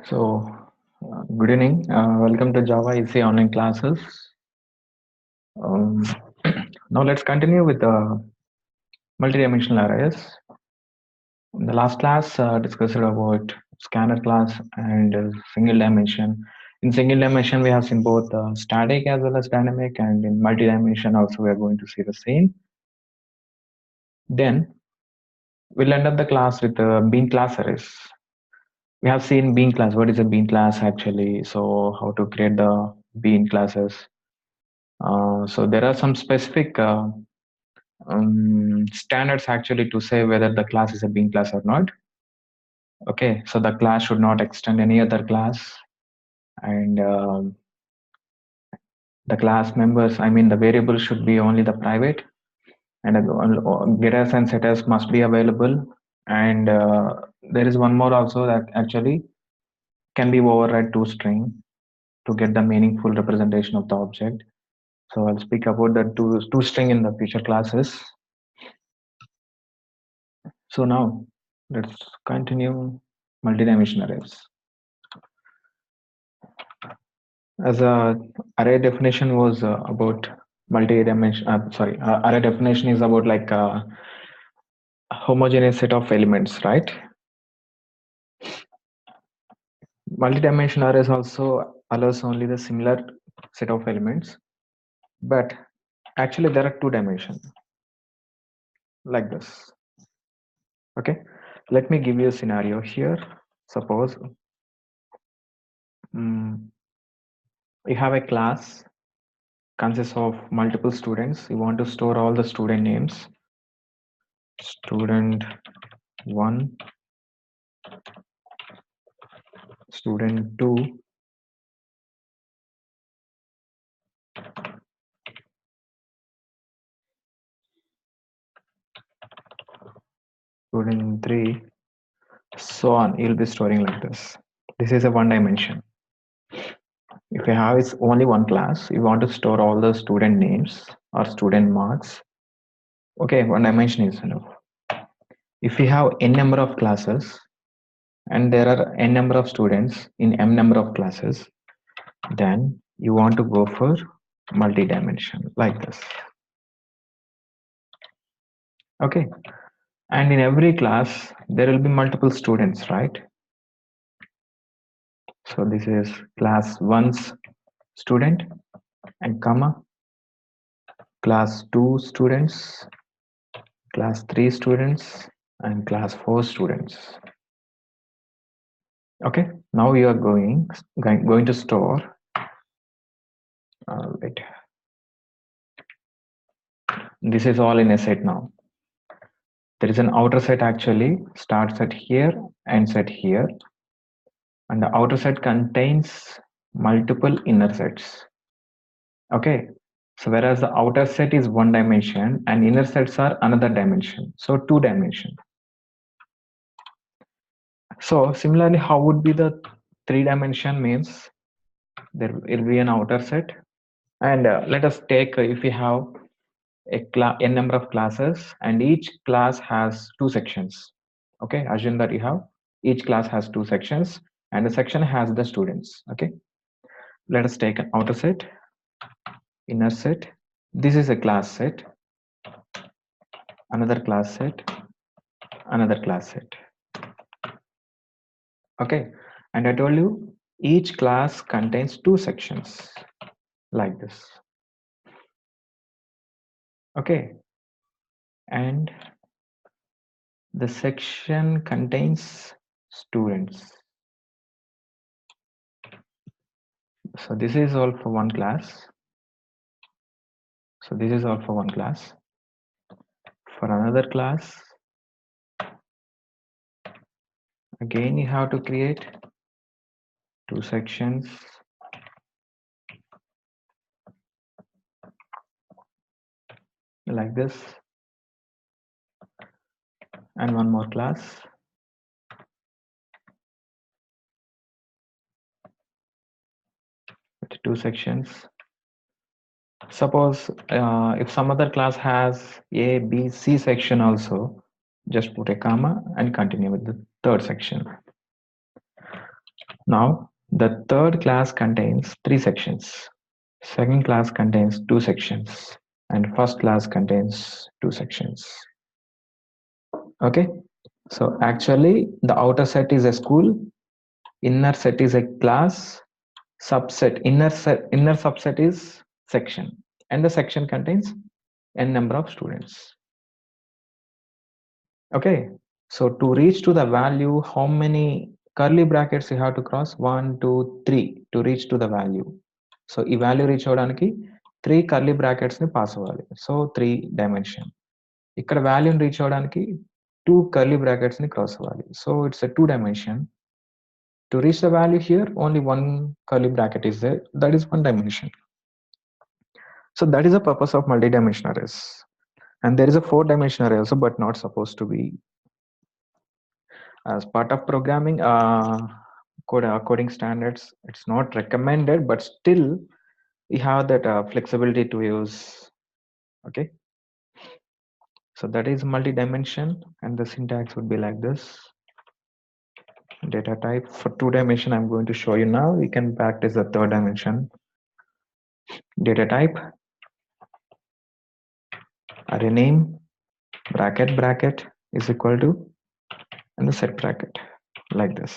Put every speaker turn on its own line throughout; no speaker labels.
So, good evening. Welcome to Java EC online classes. Um, now let's continue with the multidimensional arrays. In the last class, discussed about scanner class and single dimension. In single dimension, we have seen both static as well as dynamic, and in multi-dimension also we are going to see the same. Then we'll end up the class with bean class arrays. We have seen bean class. What is a bean class actually? So how to create the bean classes. So there are some specific standards actually to say whether the class is a bean class or not. Okay, so the class should not extend any other class, and the class members, I mean the variables should be only the private, and getters and setters must be available. And there is one more also that actually can be override to string to get the meaningful representation of the object. So I'll speak about the two string in the future classes. So now let's continue multidimensional arrays. As a array definition was about multi-dimension. Array definition is about like a homogeneous set of elements, right? Multi-dimensional arrays also allows only the similar set of elements, but actually there are two dimensions like this. Okay, let me give you a scenario here. Suppose you have a class consists of multiple students. You want to store all the student names. Student 1, student 2, student 3, so on. You'll be storing like this. This is a one dimension. If you have it's only one class, you want to store all the student names or student marks. Okay, one dimension is enough. If you have n number of classes and there are n number of students in m number of classes, then you want to go for multi-dimension like this. Okay, and in every class there will be multiple students, right? So this is class 1's student and comma class 2 students, class 3 students, and class 4 students. Okay, now we are going to store wait. This is all in a set now. There is an outer set actually, start set here and set here, and the outer set contains multiple inner sets. Okay, so whereas the outer set is one dimension and inner sets are another dimension, so two dimension. So similarly, how would be the three dimension? Means there will be an outer set, and let us take if we have n number of classes and each class has two sections. Okay, assume that you have each class has two sections and the section has the students. Okay, let us take an outer set, inner set. This is a class set, another class set, another class set. Okay, and I told you each class contains two sections like this. Okay, and the section contains students. So this is all for one class. So this is all for one class. For another class, again you have to create two sections like this, and one more class. With two sections. Suppose if some other class has A, B, C section also, just put a comma and continue with the third section. Now, the third class contains three sections. Second class contains two sections, and first class contains two sections. Okay, so actually, the outer set is a school, inner set is a class, subset inner subset is section, and the section contains n number of students. Okay, so to reach to the value, how many curly brackets you have to cross? 1, 2, 3 to reach to the value. So ఈ value reach అవడానికి 3 curly brackets ని pass అవ్వాలి. So 3 dimension. ఇక్కడ వాల్యూని reach అవడానికి 2 curly brackets ని cross అవ్వాలి. So it's a 2 dimension. To reach the value here, only one curly bracket is there. That is 1 dimension. So that is the purpose of multi-dimensional arrays. And there is a 4-dimensional array also, but not supposed to be as part of programming coding standards. It's not recommended, but still we have that flexibility to use. Okay, so that is multi-dimension, and the syntax would be like this. Data type for 2 dimension I'm going to show you now. We can practice the 3rd dimension. Data type, array name, bracket is equal to, and the set bracket like this.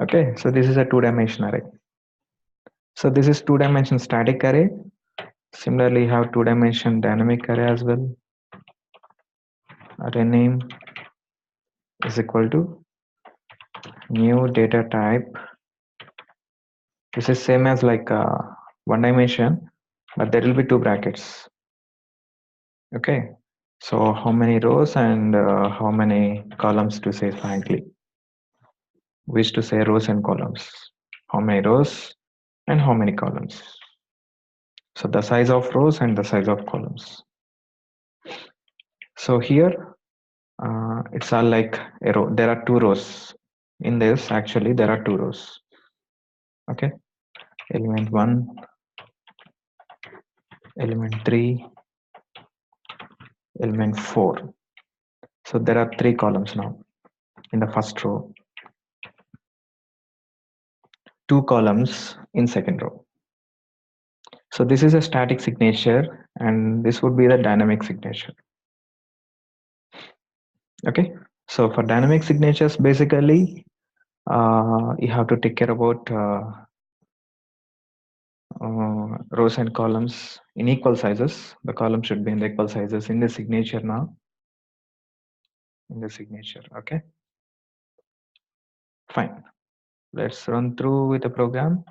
Okay, so this is a 2-dimension array. So this is 2-dimension static array. Similarly, you have 2-dimension dynamic array as well. Array name is equal to new data type. This is same as like 1 dimension, but there will be 2 brackets. Okay, so how many rows and how many columns to say frankly? Wish to say rows and columns. How many rows and how many columns? So the size of rows and the size of columns. So here it's all like a row. There are 2 rows in this. Actually, there are 2 rows. Okay, element 1, element 3, element 4. So there are 3 columns now in the first row, 2 columns in second row. So this is a static signature, and this would be the dynamic signature. Okay, so for dynamic signatures, basically you have to take care about rows and columns in equal sizes. The column should be in the equal sizes in the signature now. In the signature, okay, fine. Let's run through with the program.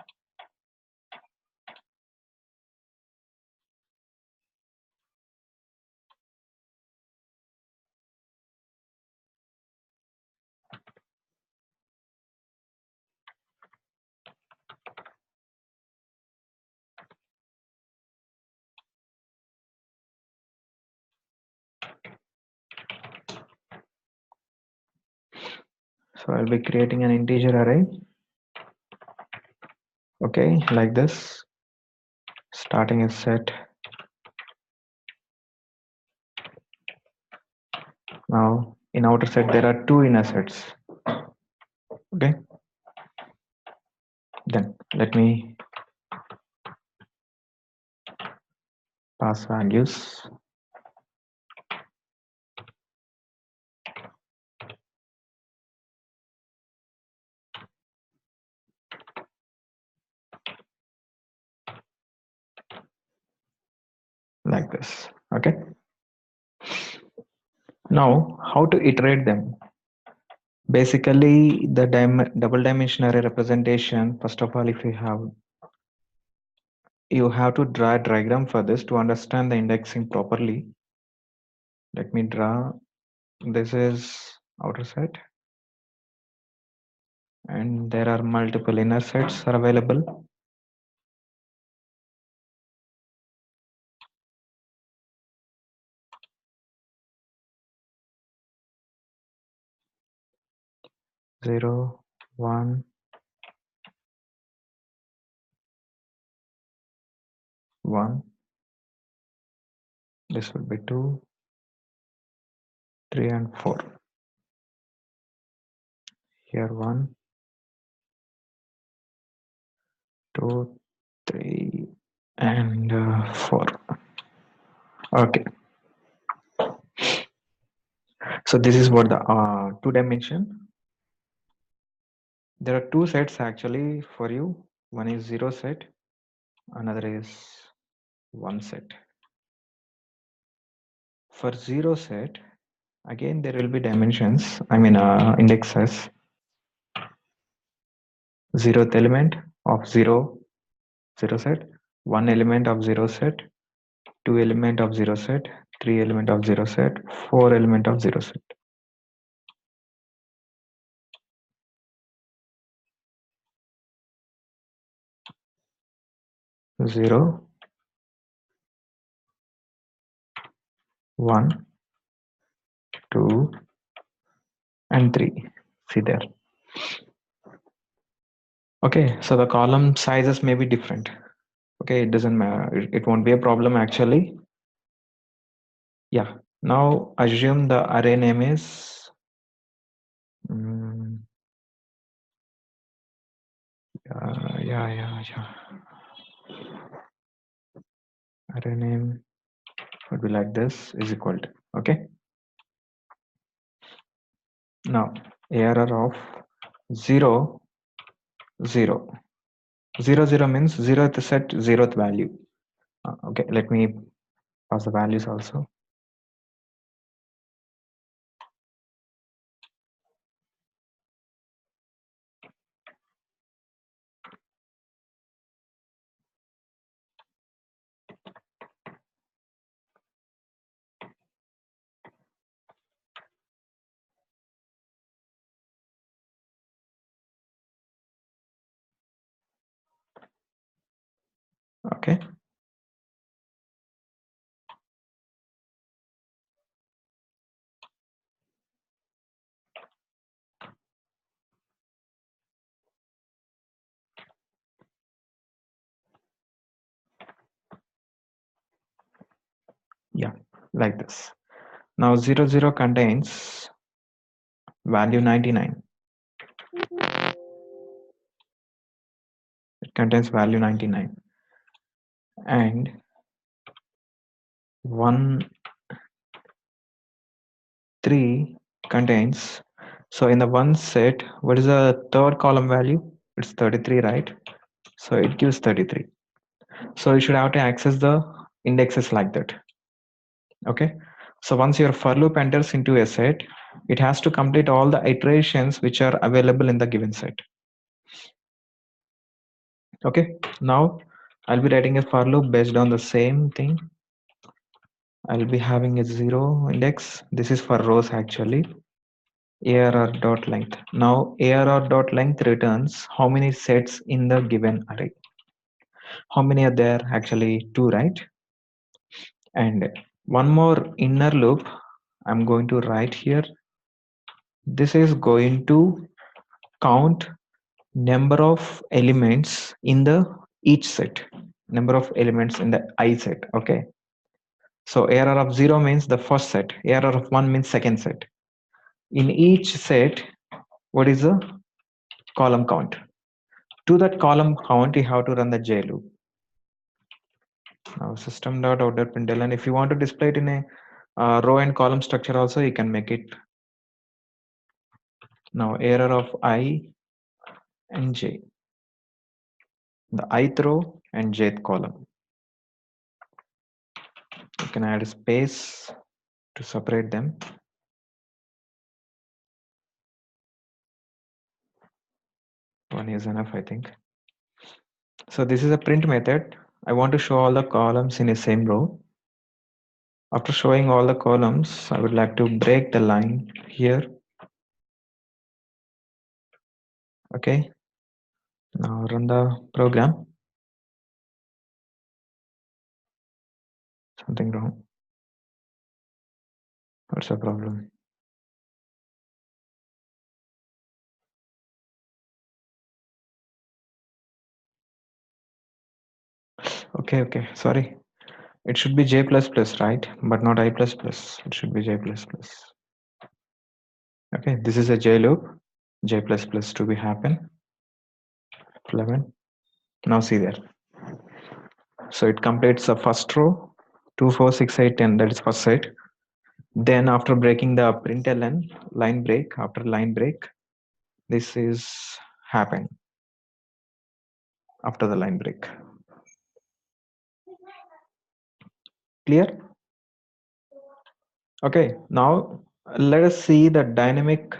So I'll be creating an integer array. Okay, like this. Starting a set. Now in outer set there are 2 inner sets. Okay, then let me pass values. Like this. Okay, now how to iterate them? Basically the double dimension array representation, first of all, if you have to draw a diagram for this to understand the indexing properly. Let me draw. This is outer set, and there are multiple inner sets are available. Zero, 1, 1. This will be 2, 3, and 4. Here 1, 2, 3, and 4. Okay. So this is what the two dimension. There are two sets actually for you. One is 0 set, another is 1 set. For 0 set, again there will be dimensions, indexes. 0th element of 0 set, 1 element of 0 set, 2 element of 0 set, 3 element of 0 set, 4 element of 0 set. Zero, 1, 2, and 3. See there. Okay, so the column sizes may be different. Okay, it doesn't matter. It won't be a problem actually. Yeah. Now assume the array name is yeah. Array name would be like this is equal to, okay. Now ARR of 0, 0. 0, 0 means 0th set, 0th value. Okay, let me pass the values also. Okay. Yeah, like this. Now 0, 0 contains value 99. It contains value 99. And 1, 3 contains, so in the 1 set, what is the third column value? It's 33, right? So it gives 33. So you should have to access the indexes like that. Okay. So once your for loop enters into a set, it has to complete all the iterations which are available in the given set. Okay. Now I'll be writing a for loop based on the same thing. I'll be having a 0 index. This is for rows actually. ARR dot length. Now ARR dot length returns how many sets in the given array. How many are there? Actually 2, right? And one more inner loop I'm going to write here. This is going to count number of elements in the each set. Number of elements in the I set. Okay. So ARR of 0 means the first set. ARR of 1 means second set. In each set, what is the column count? To that column count, you have to run the J loop. Now system.out.println, and if you want to display it in a row and column structure also, you can make it. Now error of I and J, the ith row and jth column. You can add a space to separate them. One is enough, I think. So this is a print method. I want to show all the columns in a same row. After showing all the columns, I would like to break the line here. Okay. Now run the program. Something wrong. What's the problem? Okay. Sorry. It should be J++, right? But not I++. It should be J++. Okay. This is a J loop. j++ to be happen 11. Now see there. So it completes the first row 2, 4, 6, 8, 10. That is first set. Then after breaking the println line break, after line break, this is happen after the line break. Clear? Okay, now let us see the dynamic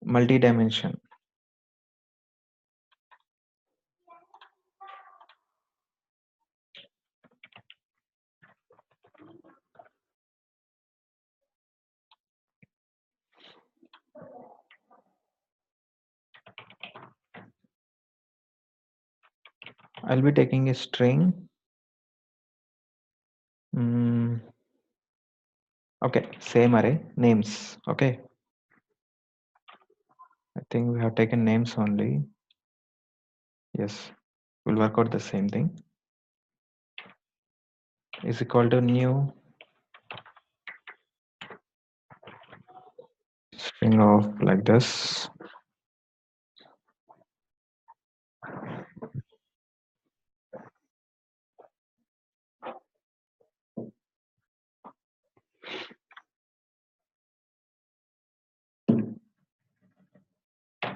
multi-dimension. I'll be taking a string. Okay, same array, names. Okay, I think we have taken names only. Yes, we'll work out the same thing. Is equal to new string of like this.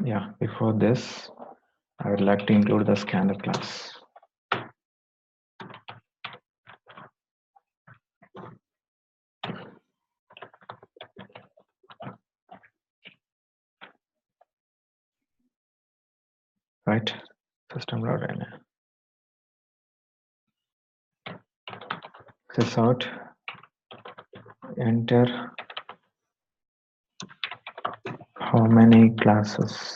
Yeah, before this, I would like to include the scanner class. Right, system.in. This out, enter how many classes.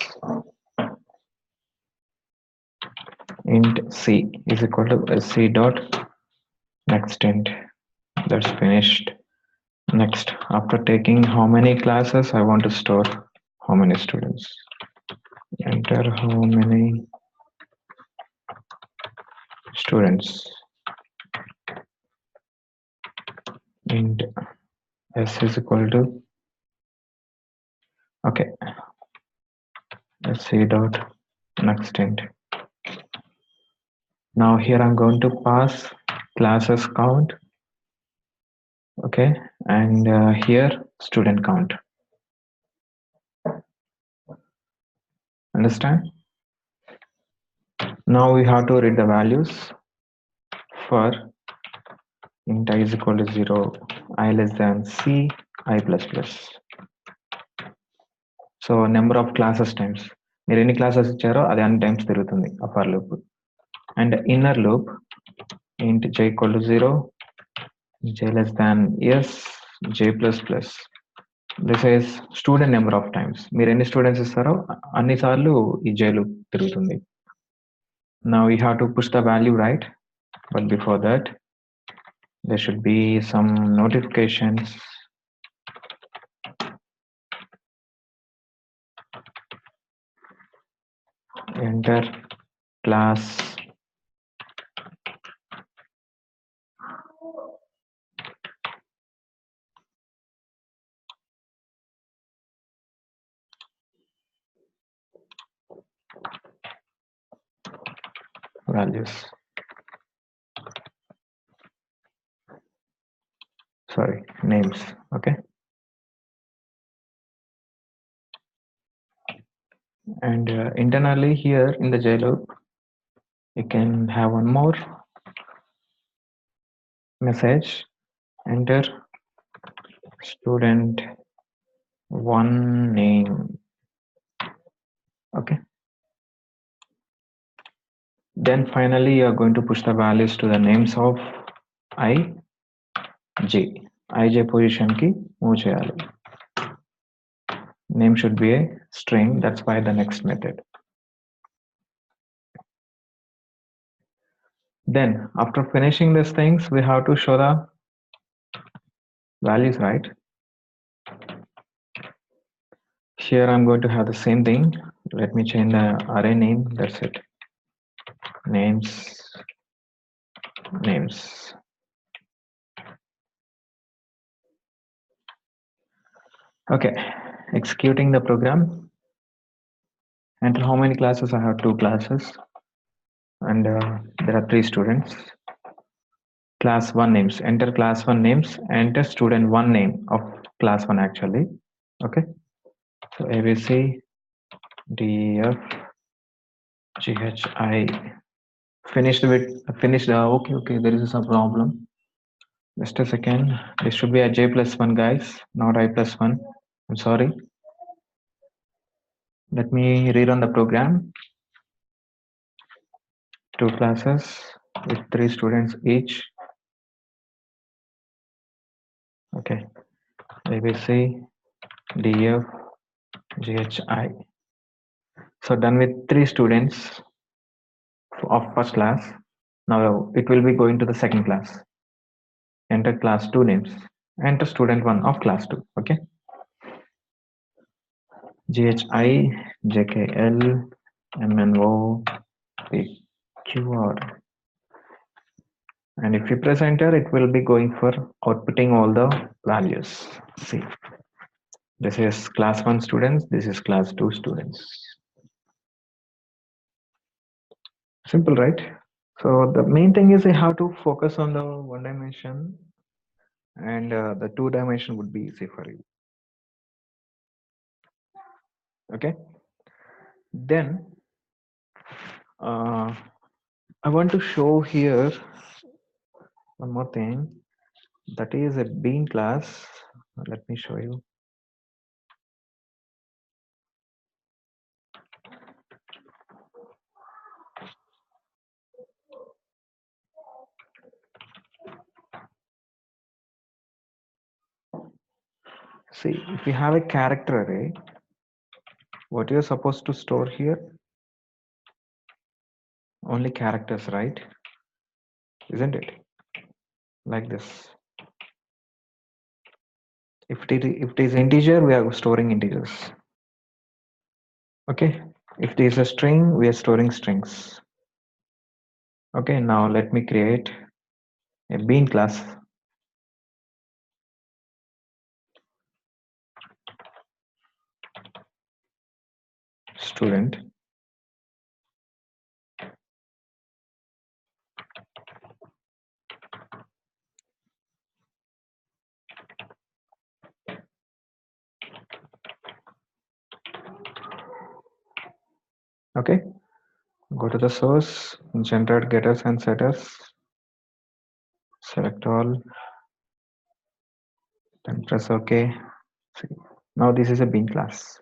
Int c is equal to c dot next int. That's finished. Next, after taking how many classes, I want to store how many students. Enter how many students. Int s is equal to, okay, c dot next int. Now here I'm going to pass classes count, okay, and here student count. Understand? Now we have to read the values for int I is equal to 0, I less than c, I plus plus. So number of classes times. మీరు ఎన్ని classes ఇచ్చారో అది అన్ని times తిరుగుతుంది upper loop. And inner loop int j equal to 0, j less than s, j plus plus. This is student number of times. మీరు ఎన్ని students ఇస్తారో అన్ని సార్లు ఈ j loop తిరుగుతుంది. Now we have to push the value right, but before that there should be some notifications. Enter class values. Sorry, names. Okay. And internally here in the j loop, you can have one more message. Enter student one name. Okay. Then finally you are going to push the values to the names of I, j. I, j position ki move cheyali. Name should be a string. That's why the next method. Then after finishing these things, we have to show the values, right? Here I'm going to have the same thing. Let me change the array name. That's it. Names. Okay, executing the program. Enter how many classes? I have two classes, and there are three students. Class 1 names. Enter class 1 names. Enter student 1 name of class 1 actually. Okay. So ABC, DF, GHI. Finished. Okay. There is some problem. Just a second. This should be a J plus 1, guys, not I plus 1. I'm sorry. Let me rerun the program. Two classes with three students each. Okay. ABC, DF, GHI. So done with three students of first class. Now it will be going to the second class. Enter class 2 names. Enter student 1 of class 2. Okay. GHI, JKL, MNO, PQR. And if you press enter, it will be going for outputting all the values. See, this is class 1 students, this is class 2 students. Simple, right? So the main thing is you have to focus on the one dimension, and the two dimension would be easy for you. Okay. Then I want to show here one more thing, that is a bean class. Let me show you. See, if you have a character array, what you're supposed to store here? Only characters, right? Isn't it? Like this. If it is integer, we are storing integers. Okay. If it is a string, we are storing strings. Okay. Now let me create a bean class. Student. Okay. Go to the source, generate getters and setters. Select all. Then press OK. See. Now this is a bean class.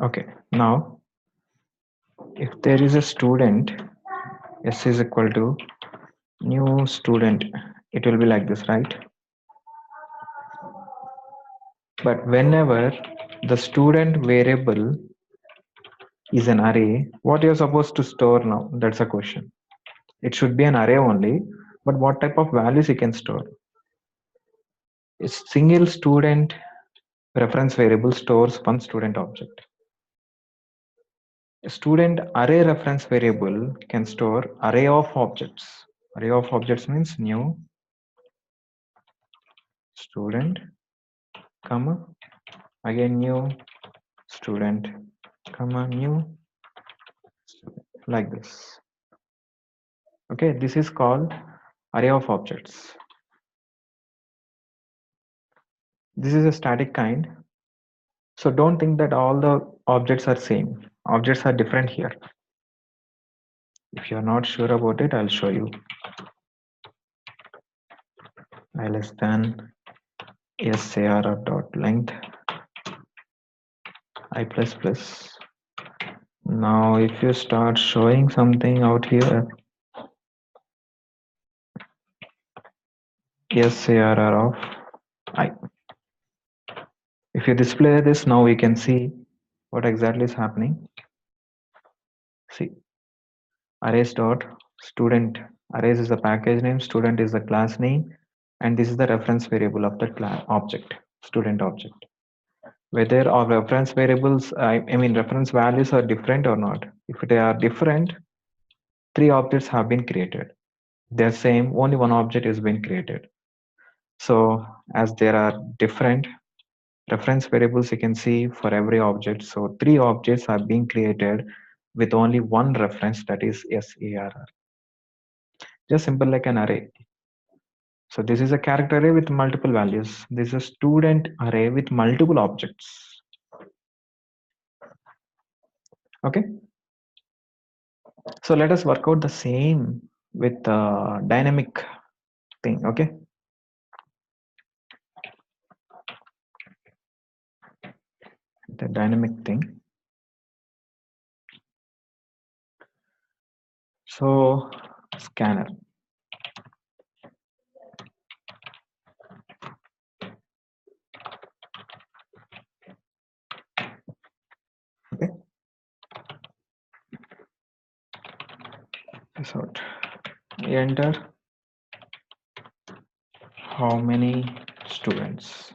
Okay. Now, if there is a student, S is equal to new student, it will be like this, right? But whenever the student variable is an array, what you're supposed to store now? That's a question. It should be an array only, but what type of values you can store? A single student reference variable stores one student object. A student array reference variable can store array of objects. Array of objects means new student, comma, again new student, comma, new student, like this. Okay, this is called array of objects. This is a static kind. So don't think that all the objects are same. Objects are different here. If you're not sure about it, I'll show you. I less than SAR dot length I plus plus. Now if you start showing something out here, SAR of I. If you display this, now we can see what exactly is happening. See, arrays dot student. Arrays is the package name, student is the class name, and this is the reference variable of the class object, student object. Whether our reference variables, I mean reference values are different or not. If they are different, three objects have been created. They're same, only one object has been created. So as there are different reference variables, you can see for every object. So three objects are being created with only one reference, that is SARR. Just simple like an array. So this is a character array with multiple values. This is a student array with multiple objects. Okay. So let us work out the same with dynamic thing. Okay. The dynamic thing. So scanner. Okay. So enter how many students.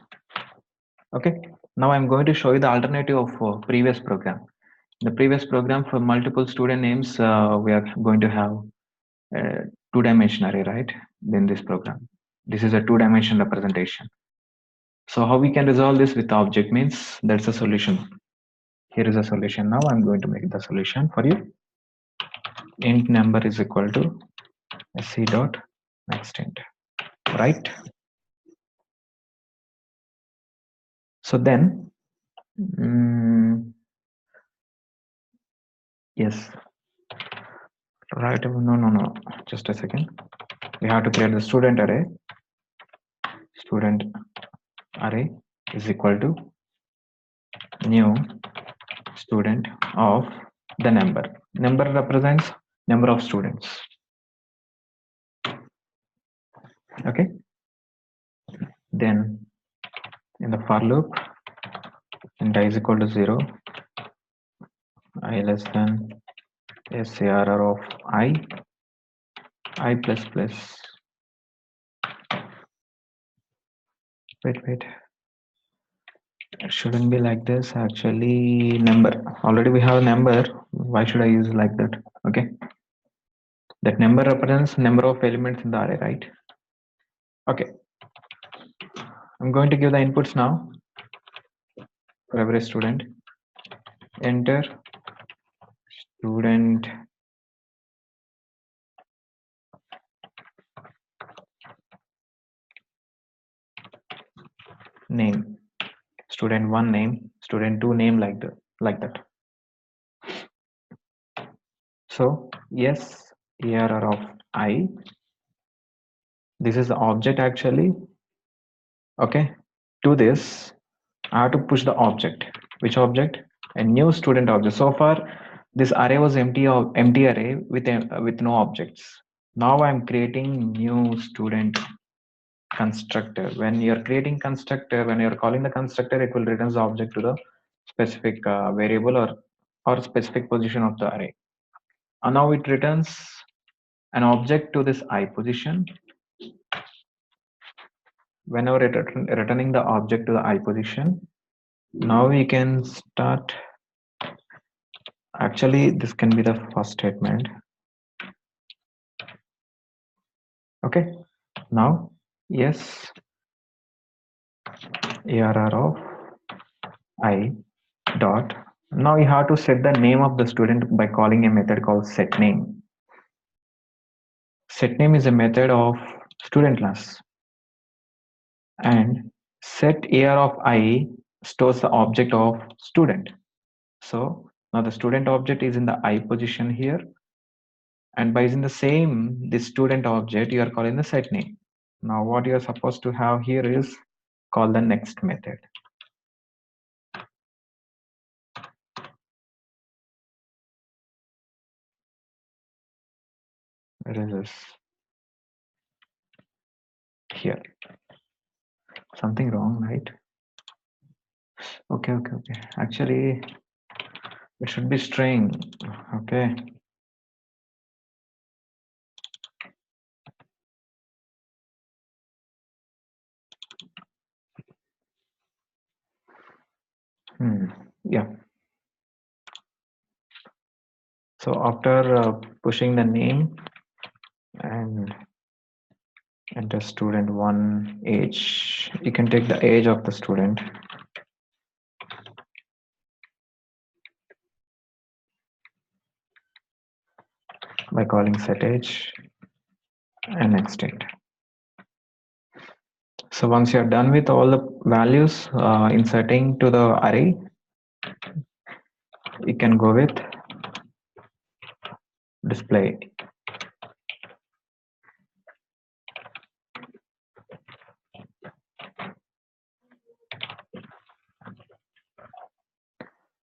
Okay. Now I'm going to show you the alternative of previous program. In the previous program, for multiple student names, we are going to have two-dimensional array, right? In this program, this is a two-dimension representation. So how we can resolve this with object means that's a solution. Here is a solution. Now I'm going to make the solution for you. Int number is equal to sc dot next int, right? So then, yes, right? No, just a second. We have to create the student array. Student array is equal to new student of the number. Number represents number of students. Okay. Then in the for loop, and I is equal to 0, I less than SARR of I plus plus. Wait. It shouldn't be like this. Actually, number. Already we have a number. Why should I use like that? Okay. That number represents number of elements in the array, right? Okay. I'm going to give the inputs now for every student. Enter student name, student 1 name, student 2 name, like that. So yes, ARR of I. This is the object actually. Okay. To this, I have to push the object. Which object? A new student object. So far, this array was empty array with no objects. Now I'm creating new student constructor. When you're creating constructor, when you're calling the constructor, it will return the object to the specific variable or specific position of the array. And now it returns an object to this I position. Whenever returning the object to the I position, now we can start. Actually, this can be the first statement. Okay. Now, yes, ARR of I dot. Now we have to set the name of the student by calling a method called setName. SetName is a method of student class, and set AR of I stores the object of student. So now the student object is in the I position here, and by using the same this student object, you are calling the setName. Now what you are supposed to have here is call the next method. Where is this? Here. Something wrong, right? Okay. Actually, it should be string. Okay. Yeah. So after pushing the name and Enter student 1 age. You can take the age of the student by calling set age and next it. So once you're done with all the values inserting to the array, you can go with display.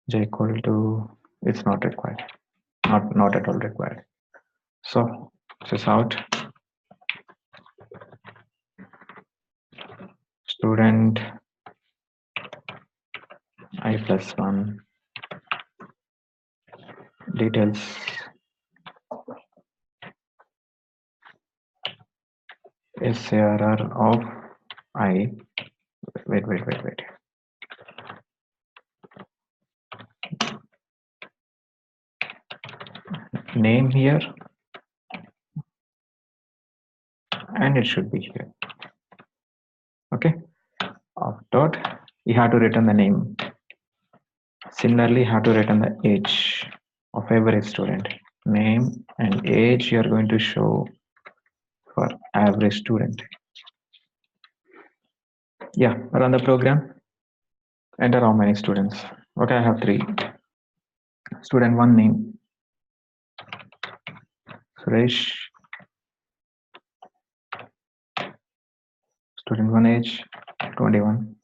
J equal to, it's not required, not at all required. So this is out. Student I plus 1 details SARR of I. Wait. Name here, and it should be here. Okay. Of dot, you have to return the name. Similarly, you have to return the age of every student. Name and age you are going to show for every student. Yeah, run the program. Enter how many students. Okay, I have 3. Student 1 name Suresh. Student 1 age 21.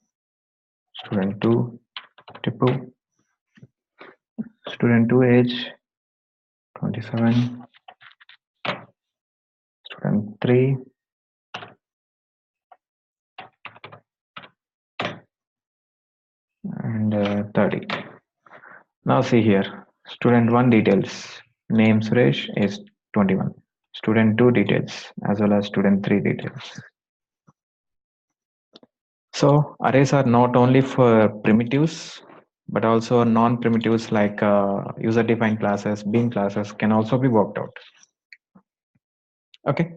Student 2 Tipu. Student 2 age 27. Student 3 and 30. Now see here, student 1 details, name Suresh is 21. Student 2 details as well as student 3 details. So arrays are not only for primitives, but also non-primitives like user-defined classes, bean classes can also be worked out. Okay.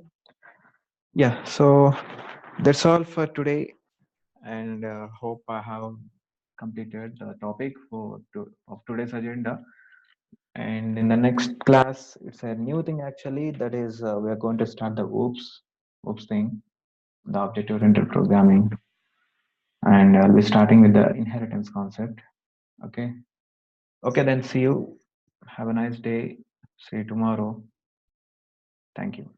Yeah, so that's all for today, and hope I have completed the topic of today's agenda. And in the next class, it's a new thing actually. That is, we are going to start the OOPS thing, the object-oriented programming, and I'll be starting with the inheritance concept. Okay. Okay, then see you. Have a nice day. See you tomorrow. Thank you.